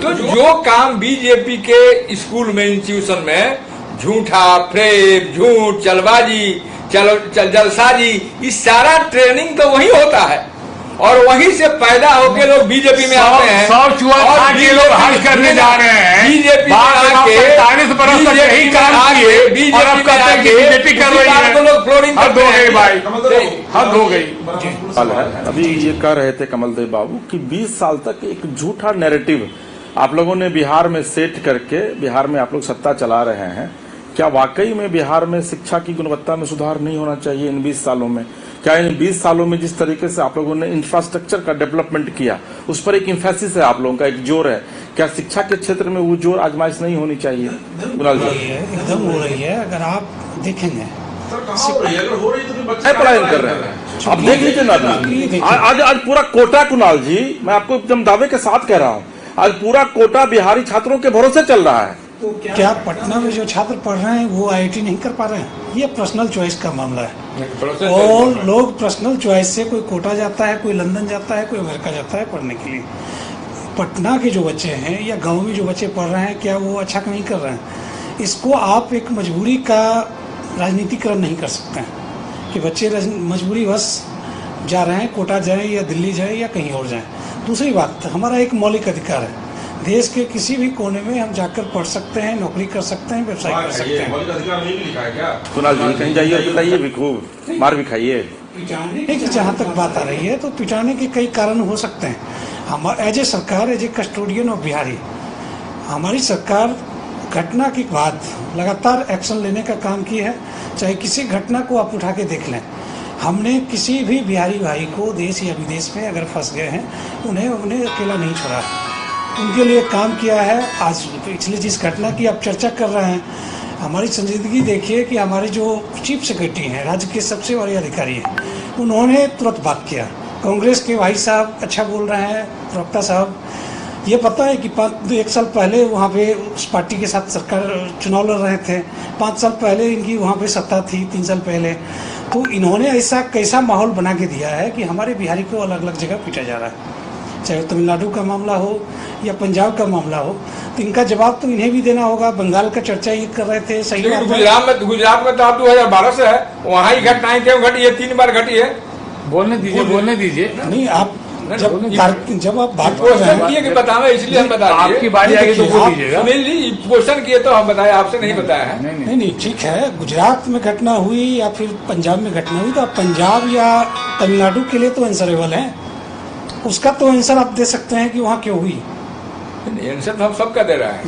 तो जो काम बीजेपी के स्कूल में, इंस्टीट्यूशन में झूठा, फ्रेब, झूठ, चलबाजी, जलसाजी, इस सारा ट्रेनिंग तो वही होता है और वहीं से पैदा होके लोग बीजेपी में आते हैं। सब चुआ खा के लोग हज करने जा रहे हैं। बीजेपी में आके 45 बरस तक यही काम किए और अब कहते हैं कि बीजेपी कर रही है। तो लोग फ्लोरिंग हद हो गई भाई, हद हो गई। अभी ये कह रहे थे कमलदेव बाबू कि 20 साल तक एक झूठा नैरेटिव आप लोगों ने बिहार में सेट करके बिहार में आप लोग सत्ता चला रहे हैं। क्या वाकई में बिहार में शिक्षा की गुणवत्ता में सुधार नहीं होना चाहिए इन 20 सालों में? क्या इन 20 सालों में जिस तरीके से आप लोगों ने इंफ्रास्ट्रक्चर का डेवलपमेंट किया, उस पर एक एम्फेसिस है आप लोगों का, एक जोर है, क्या शिक्षा के क्षेत्र में वो जोर आजमाइश नहीं होनी चाहिए? एकदम हो रही है। अगर आप देखेंगे पलायन कर रहे हैं, आप देख लीजिए ना। आज पूरा कोटा, कुणाल जी मैं आपको एकदम दावे के साथ कह रहा हूँ, आज पूरा कोटा बिहारी छात्रों के भरोसे चल रहा है। क्या पटना में जो छात्र पढ़ रहे हैं वो आईआईटी नहीं कर पा रहे हैं? ये पर्सनल चॉइस का मामला है और लोग पर्सनल चॉइस से, कोई कोटा जाता है, कोई लंदन जाता है, कोई अमेरिका जाता है पढ़ने के लिए। पटना के जो बच्चे हैं या गांव में जो बच्चे पढ़ रहे हैं, क्या वो अच्छा नहीं कर रहे हैं? इसको आप एक मजबूरी का राजनीतिकरण नहीं कर सकते हैं कि बच्चे मजबूरी बस जा रहे हैं, कोटा जाए या दिल्ली जाए या कहीं और जाए। दूसरी बात, हमारा एक मौलिक अधिकार है, देश के किसी भी कोने में हम जाकर पढ़ सकते हैं, नौकरी कर सकते हैं, व्यवसाय कर सकते हैं। मौलिक अधिकार नहीं लिखा है क्या? कुणाल जी कहीं जाइए, पिटाइए भी खूब, मार भी खाइए। देखिए, जहाँ तक बात आ रही है तो पिटाने के कई कारण हो सकते हैं। हम एज ए सरकार, as a custodian of Bihari, हमारी सरकार घटना के बाद लगातार एक्शन लेने का काम की है। चाहे किसी घटना को आप उठा के देख लें, हमने किसी भी बिहारी भाई को देश या विदेश में अगर फंस गए हैं, उन्हें अकेला नहीं छोड़ा, उनके लिए काम किया है। आज पिछले जिस घटना की आप चर्चा कर रहे हैं, हमारी संजीदगी देखिए कि हमारे जो चीफ सेक्रेटरी हैं, राज्य के सबसे बड़े अधिकारी हैं, उन्होंने तुरंत बात किया। कांग्रेस के भाई साहब अच्छा बोल रहे हैं, प्रवक्ता साहब, ये पता है कि 1 साल पहले वहाँ पे उस पार्टी के साथ सरकार चुनाव लड़ रहे थे, 5 साल पहले इनकी वहाँ पे सत्ता थी, 3 साल पहले। तो इन्होंने ऐसा कैसा माहौल बना के दिया है कि हमारे बिहारी को अलग अलग जगह पीटा जा रहा है, चाहे तमिलनाडु का मामला हो या पंजाब का मामला हो। तो इनका जवाब तो इन्हें भी देना होगा। बंगाल का चर्चा ये कर रहे थे, सही बात है। गुजरात में तो आप 2012 से है, वहाँ ही घटनाएं क्यों घटी है? 3 बार घटी है। बोलने दीजिए। नहीं, आप जब आप बात क्वेश्चन किए कि बतावे, इसलिए हम बता दिए। आपकी बारी आएगी तो बोल दीजिएगा। सुनील जी क्वेश्चन किए तो हम बताए, आपसे नहीं बताया है। नहीं, ठीक है। गुजरात में घटना हुई या फिर पंजाब में घटना हुई, तो आप पंजाब या तमिलनाडु के लिए तो आंसरेबल है, उसका तो आंसर आप दे सकते हैं कि वहाँ क्यों हुई। आंसर तो हम सबका दे रहे हैं।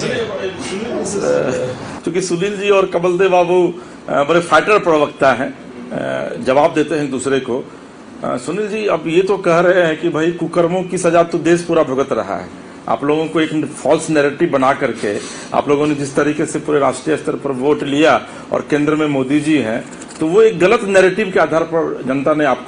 क्योंकि सुनील जी और कमलदेव बाबू बड़े फाइटर प्रवक्ता हैं, जवाब देते हैं दूसरे को। सुनील जी, अब ये तो कह रहे हैं कि भाई कुकर्मों की सजा तो देश पूरा भुगत रहा है। आप लोगों को एक फॉल्स नैरेटिव बना करके आप लोगों ने जिस तरीके से पूरे राष्ट्रीय स्तर पर वोट लिया और केंद्र में मोदी जी हैं, तो वो एक गलत नैरेटिव के आधार पर जनता ने आपको